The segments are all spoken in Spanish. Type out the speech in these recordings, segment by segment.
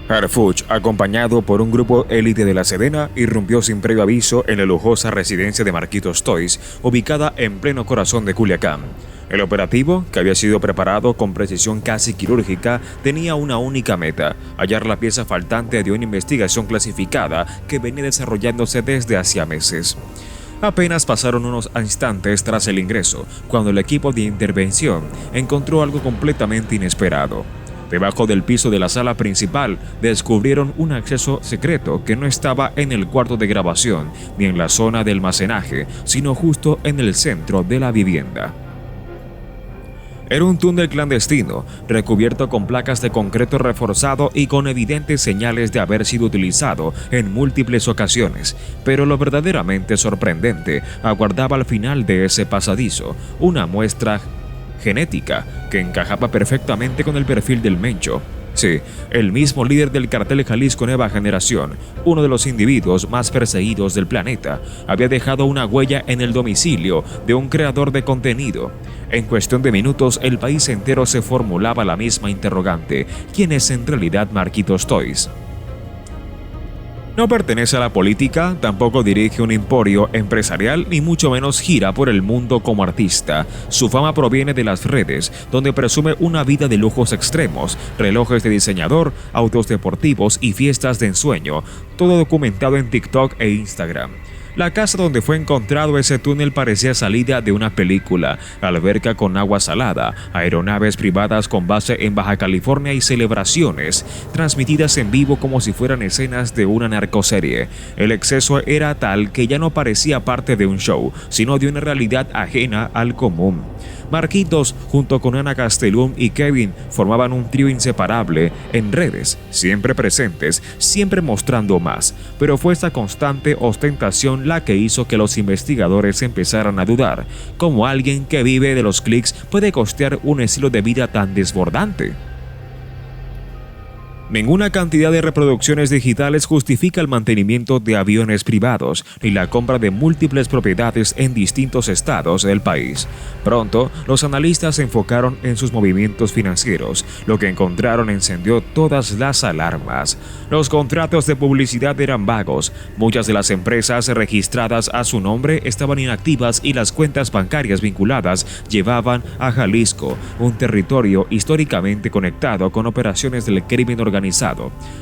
Harfuch, acompañado por un grupo élite de la Sedena, irrumpió sin previo aviso en la lujosa residencia de Marquitos Toys, ubicada en pleno corazón de Culiacán. El operativo, que había sido preparado con precisión casi quirúrgica, tenía una única meta: hallar la pieza faltante de una investigación clasificada que venía desarrollándose desde hacía meses. Apenas pasaron unos instantes tras el ingreso, cuando el equipo de intervención encontró algo completamente inesperado. Debajo del piso de la sala principal, descubrieron un acceso secreto que no estaba en el cuarto de grabación ni en la zona de almacenaje, sino justo en el centro de la vivienda. Era un túnel clandestino, recubierto con placas de concreto reforzado y con evidentes señales de haber sido utilizado en múltiples ocasiones, pero lo verdaderamente sorprendente aguardaba al final de ese pasadizo: una muestra genética que encajaba perfectamente con el perfil del Mencho. Sí, el mismo líder del cartel Jalisco Nueva Generación, uno de los individuos más perseguidos del planeta, había dejado una huella en el domicilio de un creador de contenido. En cuestión de minutos, el país entero se formulaba la misma interrogante: ¿quién es en realidad Marquitos Toys? No pertenece a la política, tampoco dirige un emporio empresarial, ni mucho menos gira por el mundo como artista. Su fama proviene de las redes, donde presume una vida de lujos extremos, relojes de diseñador, autos deportivos y fiestas de ensueño, todo documentado en TikTok e Instagram. La casa donde fue encontrado ese túnel parecía salida de una película: alberca con agua salada, aeronaves privadas con base en Baja California y celebraciones transmitidas en vivo como si fueran escenas de una narcoserie. El exceso era tal que ya no parecía parte de un show, sino de una realidad ajena al común. Marquitos, junto con Ana Castellum y Kevin, formaban un trío inseparable en redes, siempre presentes, siempre mostrando más, pero fue esta constante ostentación la que hizo que los investigadores empezaran a dudar: ¿cómo alguien que vive de los clics puede costear un estilo de vida tan desbordante? Ninguna cantidad de reproducciones digitales justifica el mantenimiento de aviones privados, ni la compra de múltiples propiedades en distintos estados del país. Pronto, los analistas se enfocaron en sus movimientos financieros. Lo que encontraron encendió todas las alarmas. Los contratos de publicidad eran vagos. Muchas de las empresas registradas a su nombre estaban inactivas y las cuentas bancarias vinculadas llevaban a Jalisco, un territorio históricamente conectado con operaciones del crimen organizado.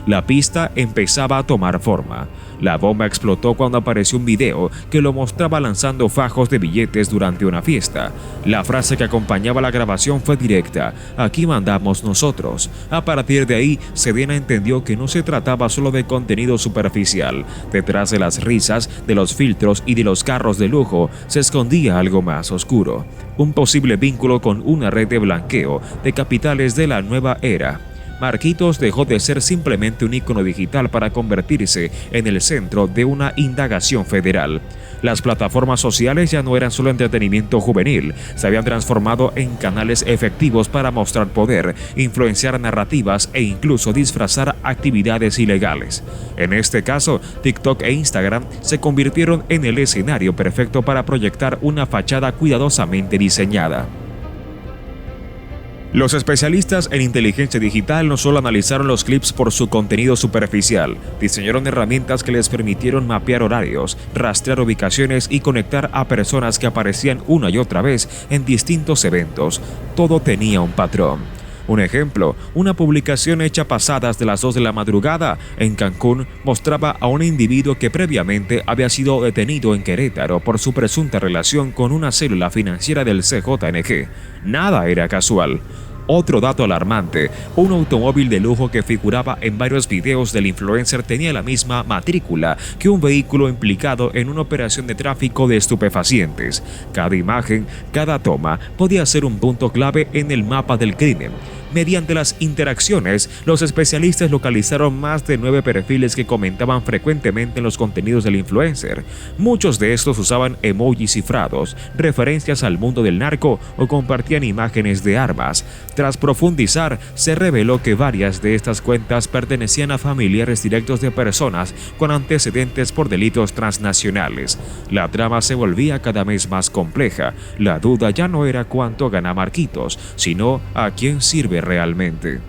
La pista empezaba a tomar forma. La bomba explotó cuando apareció un video que lo mostraba lanzando fajos de billetes durante una fiesta. La frase que acompañaba la grabación fue directa: "Aquí mandamos nosotros". A partir de ahí, Sedena entendió que no se trataba solo de contenido superficial. Detrás de las risas, de los filtros y de los carros de lujo se escondía algo más oscuro: un posible vínculo con una red de blanqueo de capitales de la nueva era. Marquitos dejó de ser simplemente un icono digital para convertirse en el centro de una indagación federal. Las plataformas sociales ya no eran solo entretenimiento juvenil, se habían transformado en canales efectivos para mostrar poder, influenciar narrativas e incluso disfrazar actividades ilegales. En este caso, TikTok e Instagram se convirtieron en el escenario perfecto para proyectar una fachada cuidadosamente diseñada. Los especialistas en inteligencia digital no solo analizaron los clips por su contenido superficial, diseñaron herramientas que les permitieron mapear horarios, rastrear ubicaciones y conectar a personas que aparecían una y otra vez en distintos eventos. Todo tenía un patrón. Un ejemplo: una publicación hecha pasadas de las 2 de la madrugada en Cancún mostraba a un individuo que previamente había sido detenido en Querétaro por su presunta relación con una célula financiera del CJNG. Nada era casual. Otro dato alarmante: un automóvil de lujo que figuraba en varios videos del influencer tenía la misma matrícula que un vehículo implicado en una operación de tráfico de estupefacientes. Cada imagen, cada toma podía ser un punto clave en el mapa del crimen. Mediante las interacciones, los especialistas localizaron más de 9 perfiles que comentaban frecuentemente en los contenidos del influencer. Muchos de estos usaban emojis cifrados, referencias al mundo del narco o compartían imágenes de armas. Tras profundizar, se reveló que varias de estas cuentas pertenecían a familiares directos de personas con antecedentes por delitos transnacionales. La trama se volvía cada vez más compleja. La duda ya no era cuánto gana Marquitos, sino a quién sirve realmente.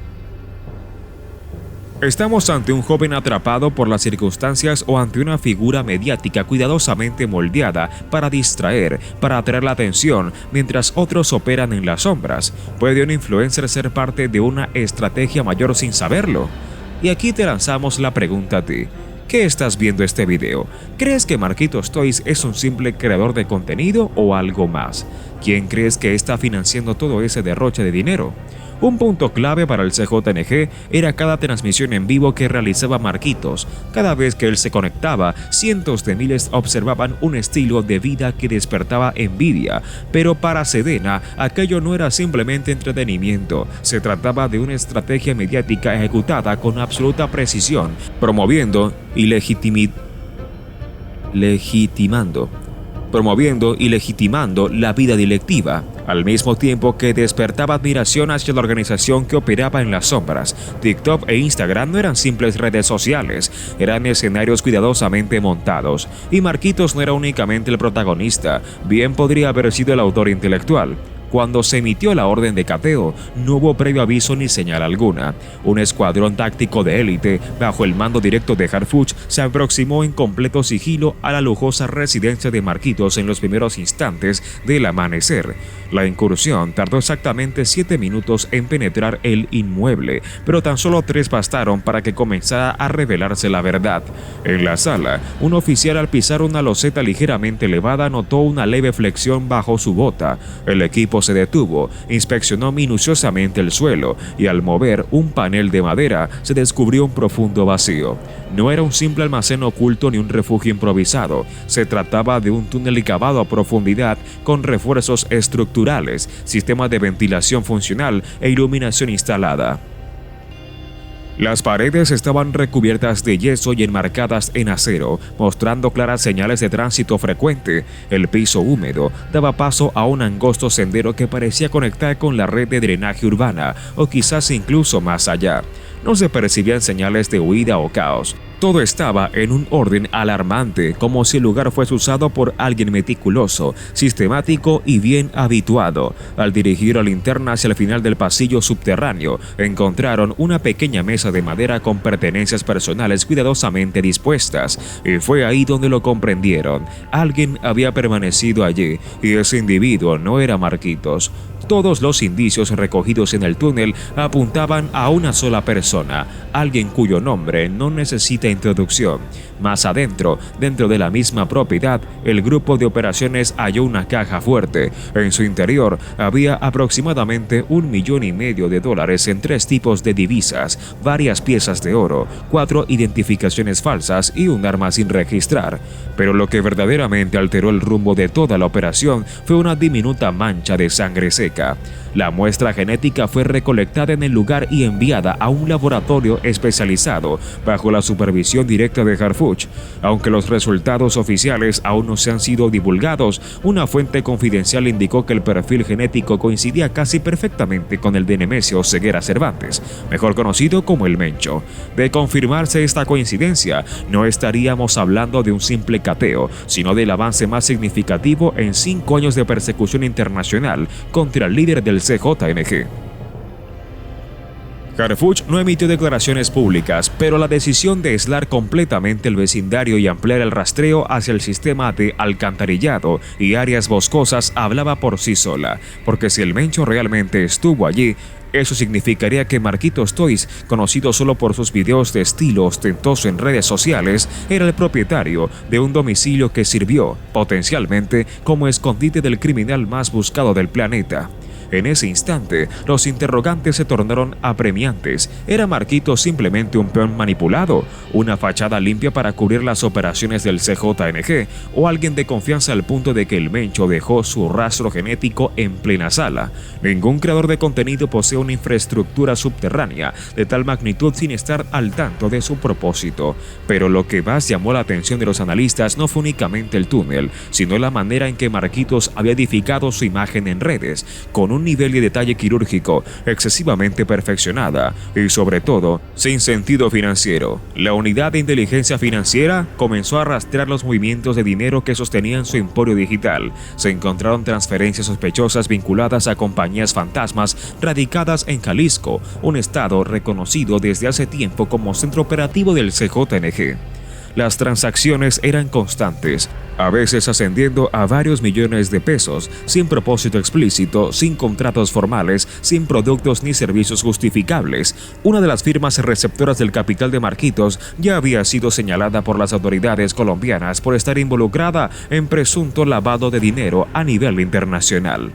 ¿Estamos ante un joven atrapado por las circunstancias o ante una figura mediática cuidadosamente moldeada para distraer, para atraer la atención, mientras otros operan en las sombras? ¿Puede un influencer ser parte de una estrategia mayor sin saberlo? Y aquí te lanzamos la pregunta a ti. ¿Qué estás viendo este video? ¿Crees que Marquitos Toys es un simple creador de contenido o algo más? ¿Quién crees que está financiando todo ese derroche de dinero? Un punto clave para el CJNG era cada transmisión en vivo que realizaba Marquitos. Cada vez que él se conectaba, cientos de miles observaban un estilo de vida que despertaba envidia. Pero para Sedena, aquello no era simplemente entretenimiento. Se trataba de una estrategia mediática ejecutada con absoluta precisión, promoviendo y legitimando la vida delictiva, al mismo tiempo que despertaba admiración hacia la organización que operaba en las sombras. TikTok e Instagram no eran simples redes sociales, eran escenarios cuidadosamente montados, y Marquitos no era únicamente el protagonista, bien podría haber sido el autor intelectual. Cuando se emitió la orden de cateo, no hubo previo aviso ni señal alguna. Un escuadrón táctico de élite, bajo el mando directo de Harfuch, se aproximó en completo sigilo a la lujosa residencia de Marquitos en los primeros instantes del amanecer. La incursión tardó exactamente 7 minutos en penetrar el inmueble, pero tan solo 3 bastaron para que comenzara a revelarse la verdad. En la sala, un oficial al pisar una loseta ligeramente elevada notó una leve flexión bajo su bota. El equipo se detuvo, inspeccionó minuciosamente el suelo y al mover un panel de madera se descubrió un profundo vacío. No era un simple almacén oculto ni un refugio improvisado, se trataba de un túnel cavado a profundidad con refuerzos estructurales, sistema de ventilación funcional e iluminación instalada. Las paredes estaban recubiertas de yeso y enmarcadas en acero, mostrando claras señales de tránsito frecuente. El piso húmedo daba paso a un angosto sendero que parecía conectar con la red de drenaje urbana, o quizás incluso más allá. No se percibían señales de huida o caos. Todo estaba en un orden alarmante, como si el lugar fuese usado por alguien meticuloso, sistemático y bien habituado. Al dirigir la linterna hacia el final del pasillo subterráneo, encontraron una pequeña mesa de madera con pertenencias personales cuidadosamente dispuestas, y fue ahí donde lo comprendieron. Alguien había permanecido allí, y ese individuo no era Marquitos. Todos los indicios recogidos en el túnel apuntaban a una sola persona, alguien cuyo nombre no necesita introducción. Más adentro, dentro de la misma propiedad, el grupo de operaciones halló una caja fuerte. En su interior había aproximadamente $1,5 millones en 3 tipos de divisas, varias piezas de oro, 4 identificaciones falsas y un arma sin registrar. Pero lo que verdaderamente alteró el rumbo de toda la operación fue una diminuta mancha de sangre seca. La muestra genética fue recolectada en el lugar y enviada a un laboratorio especializado bajo la supervisión directa de Harfuch. Aunque los resultados oficiales aún no se han sido divulgados, una fuente confidencial indicó que el perfil genético coincidía casi perfectamente con el de Nemesio Ceguera Cervantes, mejor conocido como el Mencho. De confirmarse esta coincidencia, no estaríamos hablando de un simple cateo, sino del avance más significativo en 5 años de persecución internacional contra el líder del CJNG. Harfuch no emitió declaraciones públicas, pero la decisión de aislar completamente el vecindario y ampliar el rastreo hacia el sistema de alcantarillado y áreas boscosas hablaba por sí sola, porque si el Mencho realmente estuvo allí, eso significaría que Marquitos Toys, conocido solo por sus videos de estilo ostentoso en redes sociales, era el propietario de un domicilio que sirvió, potencialmente, como escondite del criminal más buscado del planeta. En ese instante, los interrogantes se tornaron apremiantes. ¿Era Marquitos simplemente un peón manipulado, una fachada limpia para cubrir las operaciones del CJNG, o alguien de confianza al punto de que el Mencho dejó su rastro genético en plena sala? Ningún creador de contenido posee una infraestructura subterránea de tal magnitud sin estar al tanto de su propósito. Pero lo que más llamó la atención de los analistas no fue únicamente el túnel, sino la manera en que Marquitos había edificado su imagen en redes, con un nivel de detalle quirúrgico excesivamente perfeccionada y, sobre todo, sin sentido financiero. La unidad de inteligencia financiera comenzó a rastrear los movimientos de dinero que sostenían su emporio digital. Se encontraron transferencias sospechosas vinculadas a compañías fantasmas radicadas en Jalisco, un estado reconocido desde hace tiempo como centro operativo del CJNG. Las transacciones eran constantes, a veces ascendiendo a varios millones de pesos, sin propósito explícito, sin contratos formales, sin productos ni servicios justificables. Una de las firmas receptoras del capital de Marquitos ya había sido señalada por las autoridades colombianas por estar involucrada en presunto lavado de dinero a nivel internacional.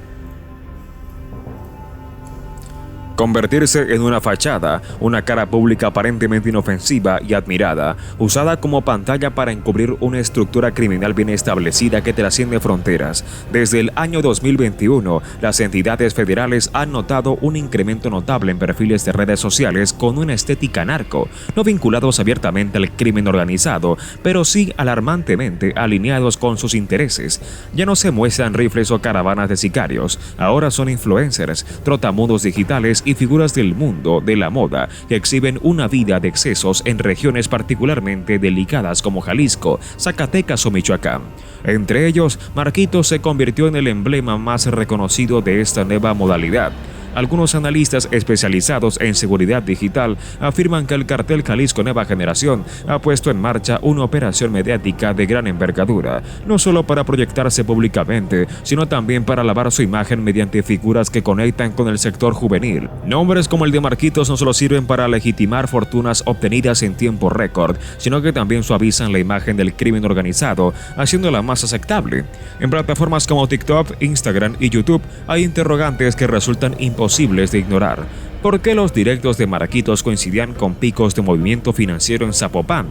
Convertirse en una fachada, una cara pública aparentemente inofensiva y admirada, usada como pantalla para encubrir una estructura criminal bien establecida que trasciende fronteras. Desde el año 2021, las entidades federales han notado un incremento notable en perfiles de redes sociales con una estética narco, no vinculados abiertamente al crimen organizado, pero sí alarmantemente alineados con sus intereses. Ya no se muestran rifles o caravanas de sicarios, ahora son influencers, trotamundos digitales y figuras del mundo de la moda que exhiben una vida de excesos en regiones particularmente delicadas como Jalisco, Zacatecas o Michoacán. Entre ellos, Marquitos se convirtió en el emblema más reconocido de esta nueva modalidad. Algunos analistas especializados en seguridad digital afirman que el cartel Jalisco Nueva Generación ha puesto en marcha una operación mediática de gran envergadura, no solo para proyectarse públicamente, sino también para lavar su imagen mediante figuras que conectan con el sector juvenil. Nombres como el de Marquitos no solo sirven para legitimar fortunas obtenidas en tiempo récord, sino que también suavizan la imagen del crimen organizado, haciéndola más aceptable. En plataformas como TikTok, Instagram y YouTube hay interrogantes que resultan imposibles de ignorar. ¿Por qué los directos de Marquitos coincidían con picos de movimiento financiero en Zapopan?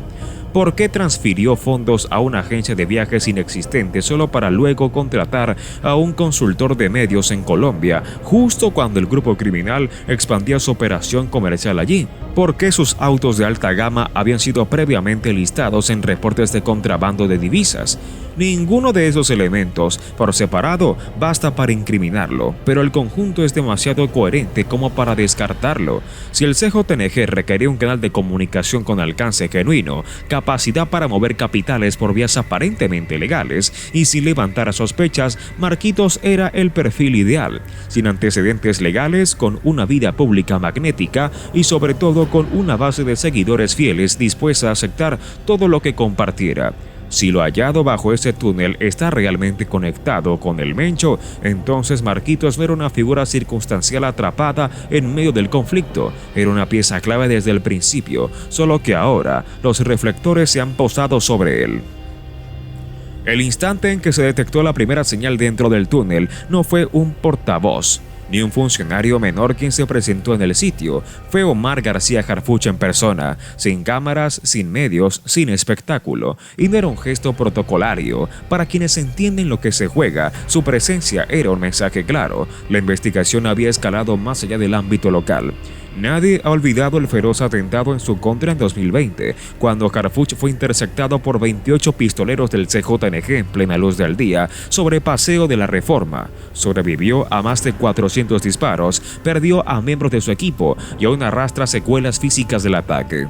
¿Por qué transfirió fondos a una agencia de viajes inexistente solo para luego contratar a un consultor de medios en Colombia, justo cuando el grupo criminal expandía su operación comercial allí? ¿Por qué sus autos de alta gama habían sido previamente listados en reportes de contrabando de divisas? Ninguno de esos elementos, por separado, basta para incriminarlo, pero el conjunto es demasiado coherente como para descartarlo. Si el CJNG requería un canal de comunicación con alcance genuino, capacidad para mover capitales por vías aparentemente legales y sin levantar sospechas, Marquitos era el perfil ideal, sin antecedentes legales, con una vida pública magnética y sobre todo con una base de seguidores fieles dispuesta a aceptar todo lo que compartiera. Si lo hallado bajo ese túnel está realmente conectado con el Mencho, entonces Marquitos no era una figura circunstancial atrapada en medio del conflicto, era una pieza clave desde el principio, solo que ahora los reflectores se han posado sobre él. El instante en que se detectó la primera señal dentro del túnel no fue un portavoz, ni un funcionario menor quien se presentó en el sitio. Fue Omar García Harfuch en persona, sin cámaras, sin medios, sin espectáculo. Y no era un gesto protocolario. Para quienes entienden lo que se juega, su presencia era un mensaje claro. La investigación había escalado más allá del ámbito local. Nadie ha olvidado el feroz atentado en su contra en 2020, cuando Harfuch fue interceptado por 28 pistoleros del CJNG en plena luz del día sobre Paseo de la Reforma. Sobrevivió a más de 400 disparos, perdió a miembros de su equipo y aún arrastra secuelas físicas del ataque.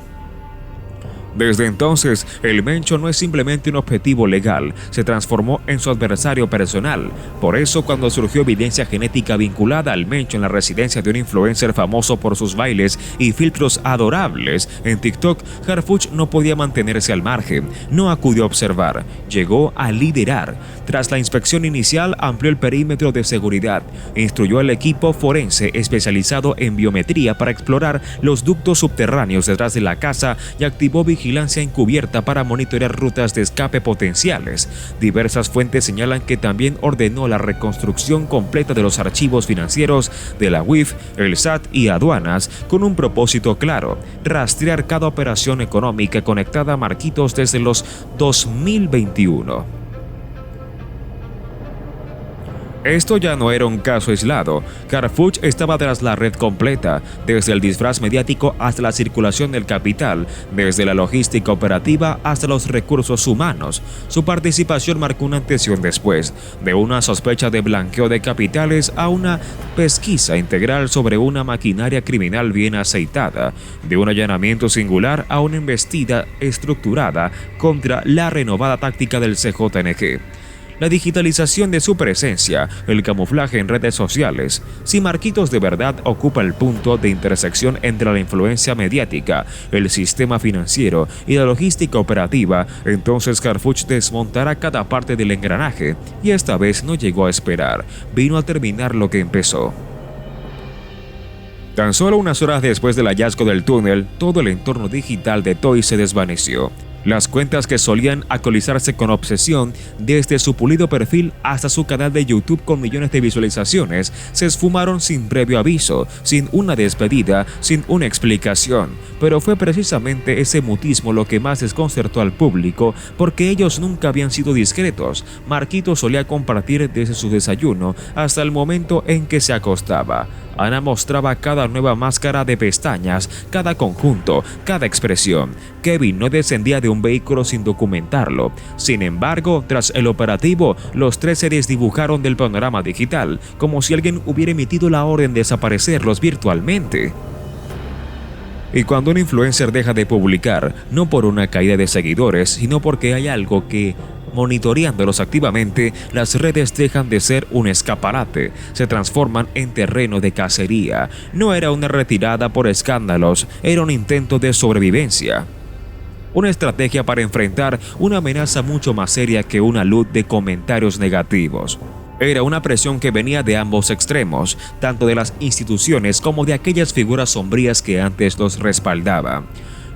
Desde entonces, el Mencho no es simplemente un objetivo legal, se transformó en su adversario personal. Por eso, cuando surgió evidencia genética vinculada al Mencho en la residencia de un influencer famoso por sus bailes y filtros adorables en TikTok, Harfuch no podía mantenerse al margen, no acudió a observar, llegó a liderar. Tras la inspección inicial, amplió el perímetro de seguridad, instruyó al equipo forense especializado en biometría para explorar los ductos subterráneos detrás de la casa y activó vigilancia encubierta para monitorear rutas de escape potenciales. Diversas fuentes señalan que también ordenó la reconstrucción completa de los archivos financieros de la UIF, el SAT y aduanas con un propósito claro: rastrear cada operación económica conectada a Marquitos desde los 2021. Esto ya no era un caso aislado. Carfuch estaba tras la red completa, desde el disfraz mediático hasta la circulación del capital, desde la logística operativa hasta los recursos humanos. Su participación marcó un antes y un después, de una sospecha de blanqueo de capitales a una pesquisa integral sobre una maquinaria criminal bien aceitada, de un allanamiento singular a una embestida estructurada contra la renovada táctica del CJNG. La digitalización de su presencia, el camuflaje en redes sociales. Si Marquitos de verdad ocupa el punto de intersección entre la influencia mediática, el sistema financiero y la logística operativa, entonces Carfuch desmontará cada parte del engranaje, y esta vez no llegó a esperar, vino a terminar lo que empezó. Tan solo unas horas después del hallazgo del túnel, todo el entorno digital de Toys se desvaneció. Las cuentas que solían actualizarse con obsesión, desde su pulido perfil hasta su canal de YouTube con millones de visualizaciones, se esfumaron sin previo aviso, sin una despedida, sin una explicación. Pero fue precisamente ese mutismo lo que más desconcertó al público, porque ellos nunca habían sido discretos. Marquitos solía compartir desde su desayuno hasta el momento en que se acostaba. Ana mostraba cada nueva máscara de pestañas, cada conjunto, cada expresión. Kevin no descendía de un vehículo sin documentarlo. Sin embargo, tras el operativo, los tres se desdibujaron del panorama digital, como si alguien hubiera emitido la orden de desaparecerlos virtualmente. Y cuando un influencer deja de publicar, no por una caída de seguidores, sino porque hay algo que, monitoreándolos activamente, las redes dejan de ser un escaparate, se transforman en terreno de cacería. No era una retirada por escándalos, era un intento de sobrevivencia. Una estrategia para enfrentar una amenaza mucho más seria que una luz de comentarios negativos. Era una presión que venía de ambos extremos, tanto de las instituciones como de aquellas figuras sombrías que antes los respaldaban.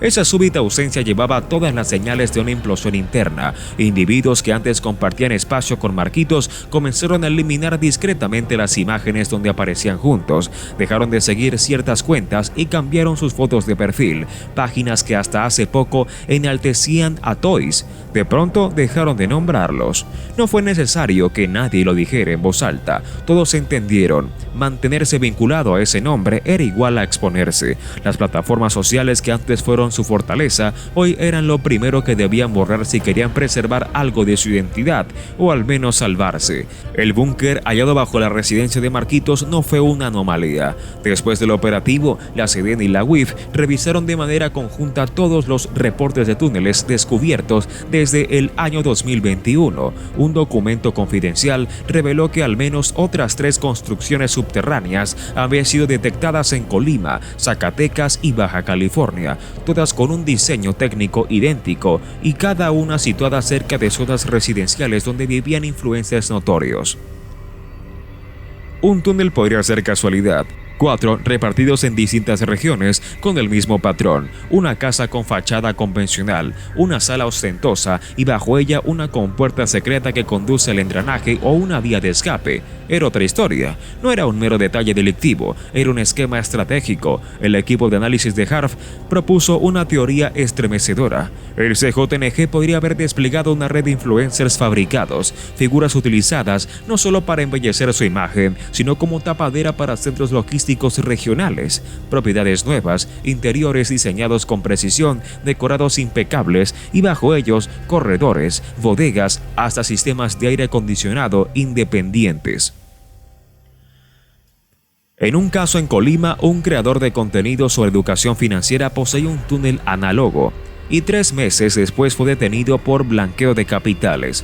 Esa súbita ausencia llevaba todas las señales de una implosión interna. Individuos que antes compartían espacio con Marquitos comenzaron a eliminar discretamente las imágenes donde aparecían juntos, dejaron de seguir ciertas cuentas y cambiaron sus fotos de perfil. Páginas que hasta hace poco enaltecían a Toys, de pronto dejaron de nombrarlos. No fue necesario que nadie lo dijera en voz alta, todos entendieron. Mantenerse vinculado a ese nombre era igual a exponerse. Las plataformas sociales que antes fueron su fortaleza, hoy eran lo primero que debían borrar si querían preservar algo de su identidad, o al menos salvarse. El búnker hallado bajo la residencia de Marquitos no fue una anomalía. Después del operativo, la SEDENA y la UIF revisaron de manera conjunta todos los reportes de túneles descubiertos desde el año 2021. Un documento confidencial reveló que al menos otras 3 construcciones subterráneas habían sido detectadas en Colima, Zacatecas y Baja California, todas con un diseño técnico idéntico y cada una situada cerca de zonas residenciales donde vivían influencers notorios. Un túnel podría ser casualidad. 4 repartidos en distintas regiones con el mismo patrón, una casa con fachada convencional, una sala ostentosa y bajo ella una compuerta secreta que conduce al engranaje o una vía de escape. Era otra historia, no era un mero detalle delictivo, era un esquema estratégico. El equipo de análisis de Harv propuso una teoría estremecedora. El CJNG podría haber desplegado una red de influencers fabricados, figuras utilizadas no solo para embellecer su imagen, sino como tapadera para centros logísticos regionales, propiedades nuevas, interiores diseñados con precisión, decorados impecables y bajo ellos corredores, bodegas, hasta sistemas de aire acondicionado independientes. En un caso en Colima, un creador de contenido sobre educación financiera poseía un túnel análogo y 3 meses después fue detenido por blanqueo de capitales.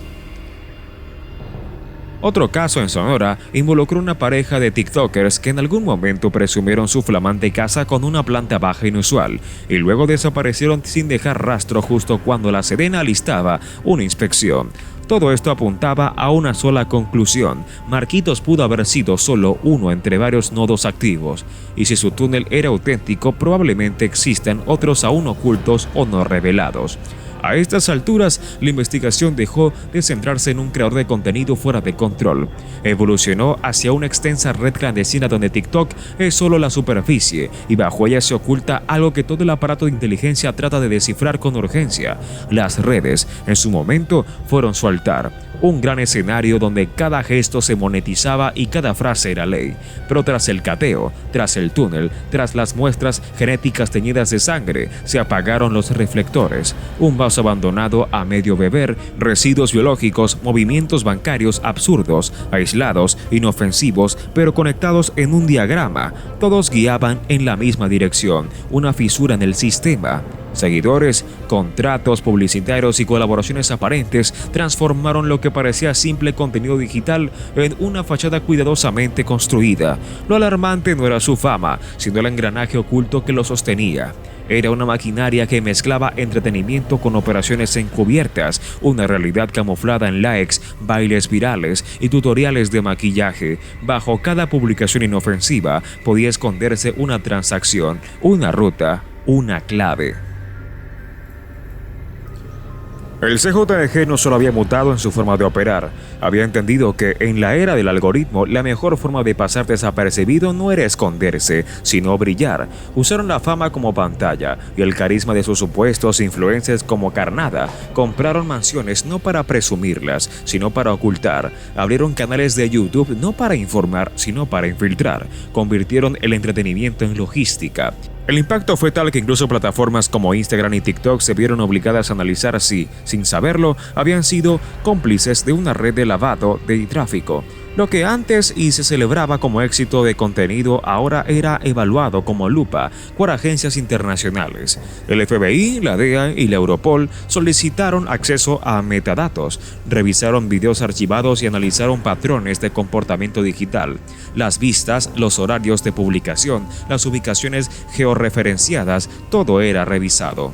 Otro caso en Sonora involucró una pareja de TikTokers que en algún momento presumieron su flamante casa con una planta baja inusual y luego desaparecieron sin dejar rastro justo cuando la SEDENA alistaba una inspección. Todo esto apuntaba a una sola conclusión: Marquitos pudo haber sido solo uno entre varios nodos activos, y si su túnel era auténtico, probablemente existan otros aún ocultos o no revelados. A estas alturas, la investigación dejó de centrarse en un creador de contenido fuera de control. Evolucionó hacia una extensa red clandestina donde TikTok es solo la superficie y bajo ella se oculta algo que todo el aparato de inteligencia trata de descifrar con urgencia. Las redes, en su momento, fueron su altar. Un gran escenario donde cada gesto se monetizaba y cada frase era ley. Pero tras el cateo, tras el túnel, tras las muestras genéticas teñidas de sangre, se apagaron los reflectores. Un vaso abandonado a medio beber, residuos biológicos, movimientos bancarios absurdos, aislados, inofensivos, pero conectados en un diagrama. Todos guiaban en la misma dirección, una fisura en el sistema. Seguidores, contratos publicitarios y colaboraciones aparentes transformaron lo que parecía simple contenido digital en una fachada cuidadosamente construida. Lo alarmante no era su fama, sino el engranaje oculto que lo sostenía. Era una maquinaria que mezclaba entretenimiento con operaciones encubiertas, una realidad camuflada en likes, bailes virales y tutoriales de maquillaje. Bajo cada publicación inofensiva podía esconderse una transacción, una ruta, una clave. El CJNG no solo había mutado en su forma de operar, había entendido que en la era del algoritmo la mejor forma de pasar desapercibido no era esconderse, sino brillar. Usaron la fama como pantalla y el carisma de sus supuestos influencers como carnada. Compraron mansiones no para presumirlas, sino para ocultar. Abrieron canales de YouTube no para informar, sino para infiltrar. Convirtieron el entretenimiento en logística. El impacto fue tal que incluso plataformas como Instagram y TikTok se vieron obligadas a analizar si, sin saberlo, habían sido cómplices de una red de lavado de tráfico. Lo que antes y se celebraba como éxito de contenido ahora era evaluado como lupa por agencias internacionales. El FBI, la DEA y la Europol solicitaron acceso a metadatos, revisaron videos archivados y analizaron patrones de comportamiento digital. Las vistas, los horarios de publicación, las ubicaciones georreferenciadas, todo era revisado.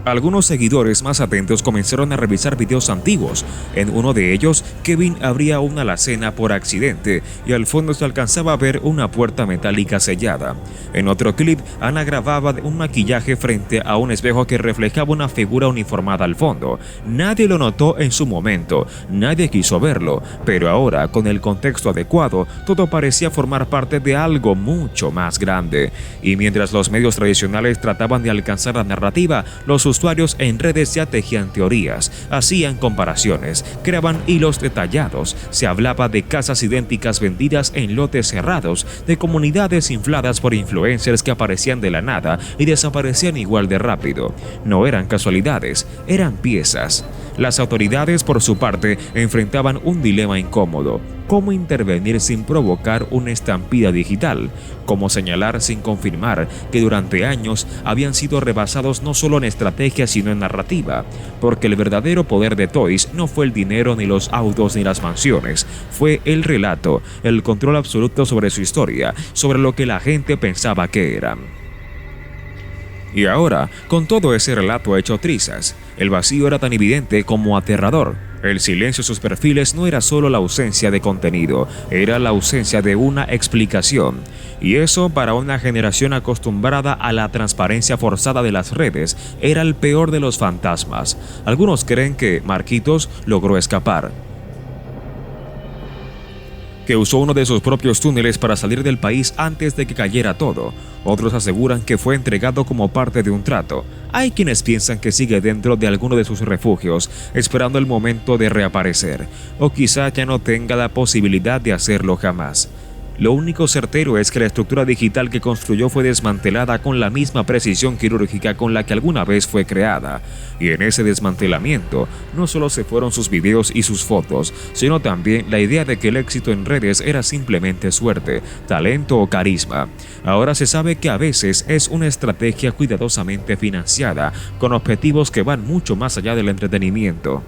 Algunos seguidores más atentos comenzaron a revisar videos antiguos. En uno de ellos, Kevin abría una alacena por accidente y al fondo se alcanzaba a ver una puerta metálica sellada. En otro clip, Ana grababa un maquillaje frente a un espejo que reflejaba una figura uniformada al fondo. Nadie lo notó en su momento, nadie quiso verlo, pero ahora, con el contexto adecuado, todo parecía formar parte de algo mucho más grande. Y mientras los medios tradicionales trataban de alcanzar la narrativa, los usuarios en redes ya tejían teorías, hacían comparaciones, creaban hilos detallados, se hablaba de casas idénticas vendidas en lotes cerrados, de comunidades infladas por influencers que aparecían de la nada y desaparecían igual de rápido. No eran casualidades, eran piezas. Las autoridades, por su parte, enfrentaban un dilema incómodo. ¿Cómo intervenir sin provocar una estampida digital? ¿Cómo señalar sin confirmar que durante años habían sido rebasados no solo en estrategia sino en narrativa? Porque el verdadero poder de Toys no fue el dinero ni los autos ni las mansiones, fue el relato, el control absoluto sobre su historia, sobre lo que la gente pensaba que eran. Y ahora, con todo ese relato hecho trizas, el vacío era tan evidente como aterrador. El silencio de sus perfiles no era solo la ausencia de contenido, era la ausencia de una explicación. Y eso, para una generación acostumbrada a la transparencia forzada de las redes, era el peor de los fantasmas. Algunos creen que Marquitos logró escapar, que usó uno de sus propios túneles para salir del país antes de que cayera todo. Otros aseguran que fue entregado como parte de un trato. Hay quienes piensan que sigue dentro de alguno de sus refugios, esperando el momento de reaparecer, o quizá ya no tenga la posibilidad de hacerlo jamás. Lo único certero es que la estructura digital que construyó fue desmantelada con la misma precisión quirúrgica con la que alguna vez fue creada. Y en ese desmantelamiento, no solo se fueron sus videos y sus fotos, sino también la idea de que el éxito en redes era simplemente suerte, talento o carisma. Ahora se sabe que a veces es una estrategia cuidadosamente financiada, con objetivos que van mucho más allá del entretenimiento.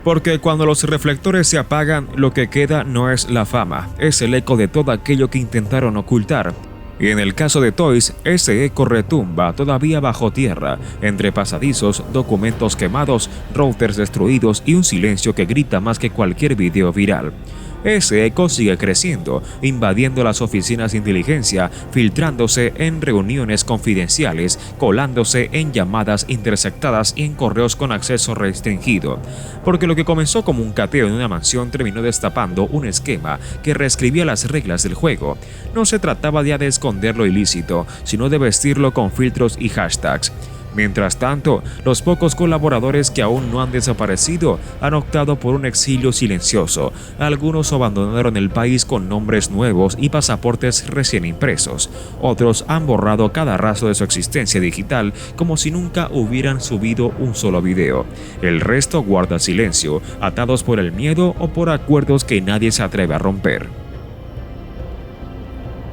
Porque cuando los reflectores se apagan, lo que queda no es la fama, es el eco de todo aquello que intentaron ocultar. Y en el caso de Toys, ese eco retumba todavía bajo tierra, entre pasadizos, documentos quemados, routers destruidos y un silencio que grita más que cualquier video viral. Ese eco sigue creciendo, invadiendo las oficinas de inteligencia, filtrándose en reuniones confidenciales, colándose en llamadas interceptadas y en correos con acceso restringido. Porque lo que comenzó como un cateo en una mansión terminó destapando un esquema que reescribía las reglas del juego. No se trataba ya de esconder lo ilícito, sino de vestirlo con filtros y hashtags. Mientras tanto, los pocos colaboradores que aún no han desaparecido han optado por un exilio silencioso. Algunos abandonaron el país con nombres nuevos y pasaportes recién impresos. Otros han borrado cada rastro de su existencia digital como si nunca hubieran subido un solo video. El resto guarda silencio, atados por el miedo o por acuerdos que nadie se atreve a romper.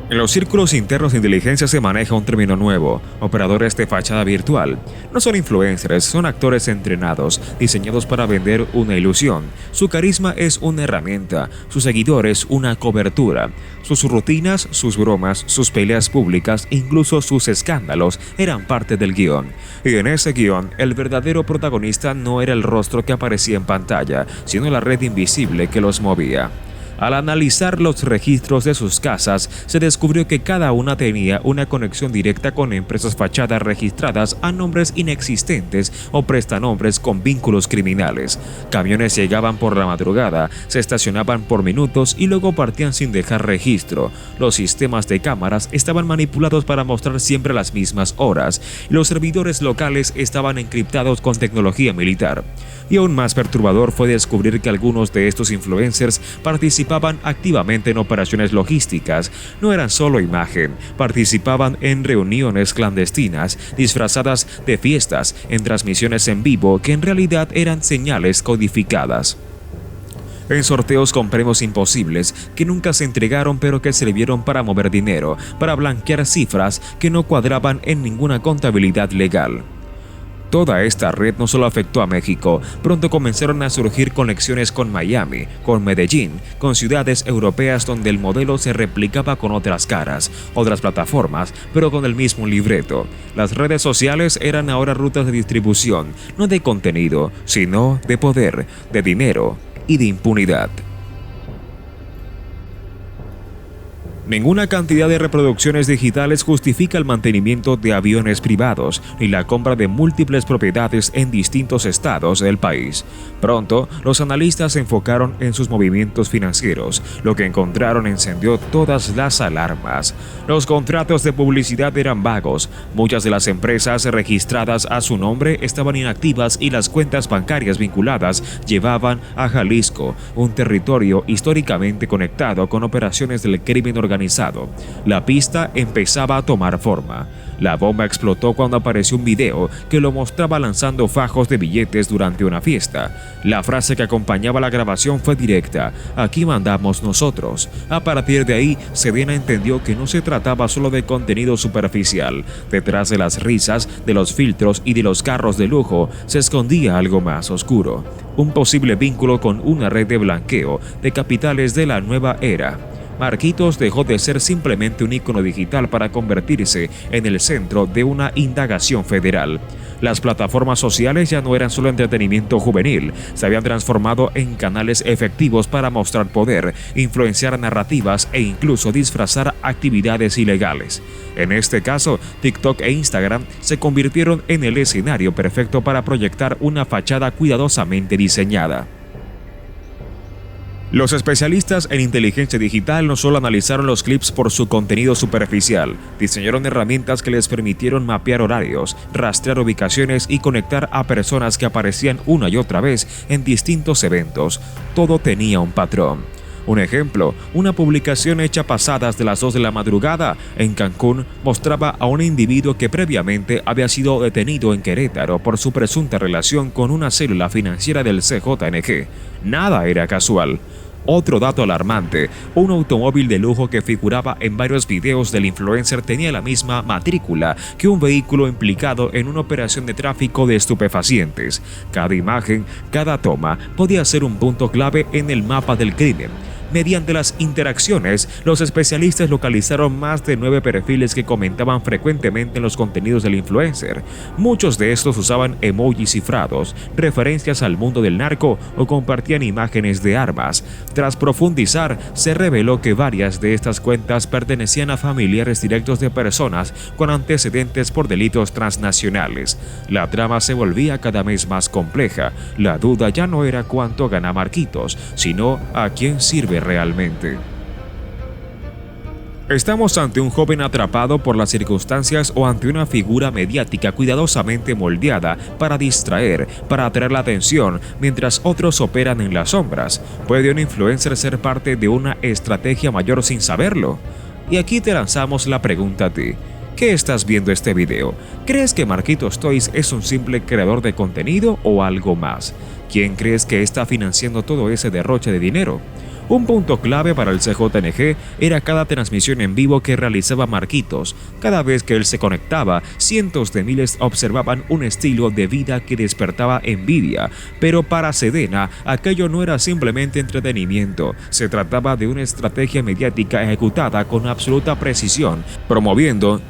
En los círculos internos de inteligencia se maneja un término nuevo: operadores de fachada virtual. No son influencers, son actores entrenados, diseñados para vender una ilusión. Su carisma es una herramienta, sus seguidores una cobertura. Sus rutinas, sus bromas, sus peleas públicas, incluso sus escándalos eran parte del guión. Y en ese guión, el verdadero protagonista no era el rostro que aparecía en pantalla, sino la red invisible que los movía. Al analizar los registros de sus casas, se descubrió que cada una tenía una conexión directa con empresas fachadas registradas a nombres inexistentes o prestanombres con vínculos criminales. Camiones llegaban por la madrugada, se estacionaban por minutos y luego partían sin dejar registro. Los sistemas de cámaras estaban manipulados para mostrar siempre las mismas horas. Los servidores locales estaban encriptados con tecnología militar. Y aún más perturbador fue descubrir que algunos de estos influencers participaban activamente en operaciones logísticas. No eran solo imagen, participaban en reuniones clandestinas, disfrazadas de fiestas, en transmisiones en vivo que en realidad eran señales codificadas. En sorteos con premios imposibles que nunca se entregaron pero que sirvieron para mover dinero, para blanquear cifras que no cuadraban en ninguna contabilidad legal. Toda esta red no solo afectó a México, pronto comenzaron a surgir conexiones con Miami, con Medellín, con ciudades europeas donde el modelo se replicaba con otras caras, otras plataformas, pero con el mismo libreto. Las redes sociales eran ahora rutas de distribución, no de contenido, sino de poder, de dinero y de impunidad. Ninguna cantidad de reproducciones digitales justifica el mantenimiento de aviones privados ni la compra de múltiples propiedades en distintos estados del país. Pronto, los analistas se enfocaron en sus movimientos financieros. Lo que encontraron encendió todas las alarmas. Los contratos de publicidad eran vagos. Muchas de las empresas registradas a su nombre estaban inactivas y las cuentas bancarias vinculadas llevaban a Jalisco, un territorio históricamente conectado con operaciones del crimen organizado. La pista empezaba a tomar forma. La bomba explotó cuando apareció un video que lo mostraba lanzando fajos de billetes durante una fiesta. La frase que acompañaba la grabación fue directa: "Aquí mandamos nosotros". A partir de ahí, Sedena entendió que no se trataba solo de contenido superficial. Detrás de las risas, de los filtros y de los carros de lujo, se escondía algo más oscuro. Un posible vínculo con una red de blanqueo de capitales de la nueva era. Marquitos dejó de ser simplemente un ícono digital para convertirse en el centro de una indagación federal. Las plataformas sociales ya no eran solo entretenimiento juvenil, se habían transformado en canales efectivos para mostrar poder, influenciar narrativas e incluso disfrazar actividades ilegales. En este caso, TikTok e Instagram se convirtieron en el escenario perfecto para proyectar una fachada cuidadosamente diseñada. Los especialistas en inteligencia digital no solo analizaron los clips por su contenido superficial, diseñaron herramientas que les permitieron mapear horarios, rastrear ubicaciones y conectar a personas que aparecían una y otra vez en distintos eventos. Todo tenía un patrón. Un ejemplo, una publicación hecha pasadas de las 2 de la madrugada en Cancún mostraba a un individuo que previamente había sido detenido en Querétaro por su presunta relación con una célula financiera del CJNG. Nada era casual. Otro dato alarmante: un automóvil de lujo que figuraba en varios videos del influencer tenía la misma matrícula que un vehículo implicado en una operación de tráfico de estupefacientes. Cada imagen, cada toma podía ser un punto clave en el mapa del crimen. Mediante las interacciones, los especialistas localizaron más de 9 perfiles que comentaban frecuentemente en los contenidos del influencer. Muchos de estos usaban emojis cifrados, referencias al mundo del narco o compartían imágenes de armas. Tras profundizar, se reveló que varias de estas cuentas pertenecían a familiares directos de personas con antecedentes por delitos transnacionales. La trama se volvía cada vez más compleja. La duda ya no era cuánto gana Marquitos, sino a quién sirve realmente. ¿Estamos ante un joven atrapado por las circunstancias o ante una figura mediática cuidadosamente moldeada para distraer, para atraer la atención, mientras otros operan en las sombras? ¿Puede un influencer ser parte de una estrategia mayor sin saberlo? Y aquí te lanzamos la pregunta a ti. ¿Qué estás viendo este video? ¿Crees que Marquitos Toys es un simple creador de contenido o algo más? ¿Quién crees que está financiando todo ese derroche de dinero? Un punto clave para el CJNG era cada transmisión en vivo que realizaba Marquitos. Cada vez que él se conectaba, cientos de miles observaban un estilo de vida que despertaba envidia. Pero para Sedena, aquello no era simplemente entretenimiento. Se trataba de una estrategia mediática ejecutada con absoluta precisión, promoviendo